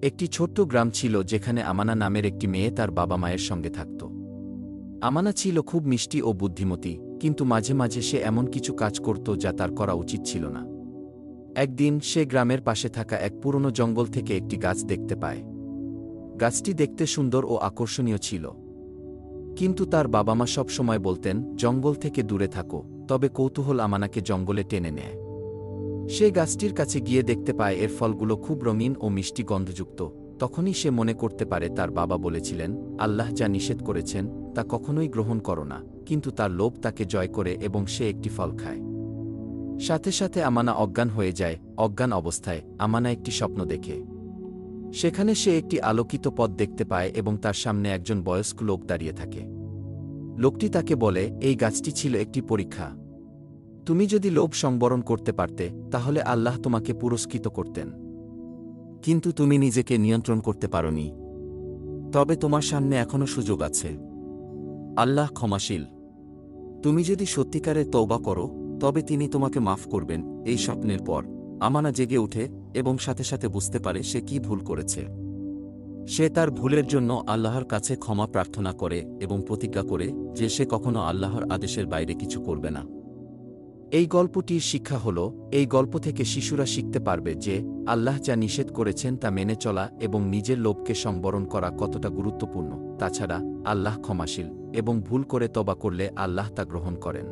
একটি ছোট্ট গ্রাম ছিল যেখানে আমানা নামের একটি মেয়ে তার বাবা মায়ের সঙ্গে থাকত। আমানা ছিল খুব মিষ্টি ও বুদ্ধিমতী, কিন্তু মাঝে মাঝে সে এমন কিছু কাজ করত যা তার করা উচিত ছিল না। একদিন সে গ্রামের পাশে থাকা এক পুরনো জঙ্গল থেকে একটি গাছ দেখতে পায়। গাছটি দেখতে সুন্দর ও আকর্ষণীয় ছিল, কিন্তু তার বাবা মা সব সময় বলতেন, জঙ্গল থেকে দূরে থাকো। তবে কৌতূহল আমানাকে জঙ্গলে টেনে নেয়। সে গাছটির কাছে গিয়ে দেখতে পায় এর ফলগুলো খুব রঙিন ও মিষ্টি গন্ধযুক্ত। তখনই সে মনে করতে পারে তার বাবা বলেছিলেন, আল্লাহ যা নিষেধ করেছেন তা কখনোই গ্রহণ করো না। কিন্তু তার লোভ তাকে জয় করে এবং সে একটি ফল খায়। সাথে সাথে আমানা অজ্ঞান হয়ে যায়। অজ্ঞান অবস্থায় আমানা একটি স্বপ্ন দেখে। সেখানে সে একটি আলোকিত পথ দেখতে পায় এবং তার সামনে একজন বয়স্ক লোক দাঁড়িয়ে থাকে। লোকটি তাকে বলে, এই গাছটি ছিল একটি পরীক্ষা। তুমি যদি লোভ সংবরণ করতে পারতে তাহলে আল্লাহ তোমাকে পুরস্কৃত করতেন, কিন্তু তুমি নিজেকে নিয়ন্ত্রণ করতে পারোনি। তবে তোমার সামনে এখনও সুযোগ আছে। আল্লাহ ক্ষমাশীল। তুমি যদি সত্যিকারের তওবা করো তবে তিনি তোমাকে মাফ করবেন। এই স্বপ্নের পর আমানা জেগে ওঠে এবং সাথে সাথে বুঝতে পারে সে কি ভুল করেছে। সে তার ভুলের জন্য আল্লাহর কাছে ক্ষমা প্রার্থনা করে এবং প্রতিজ্ঞা করে যে সে কখনো আল্লাহর আদেশের বাইরে কিছু করবে না। এই গল্পটির শিক্ষা হল, এই গল্প থেকে শিশুরা শিখতে পারবে যে আল্লাহ যা নিষেধ করেছেন তা মেনে চলা এবং নিজের লোভকে সংবরণ করা কতটা গুরুত্বপূর্ণ। তাছাড়া আল্লাহ ক্ষমাশীল এবং ভুল করে তওবা করলে আল্লাহ তা গ্রহণ করেন।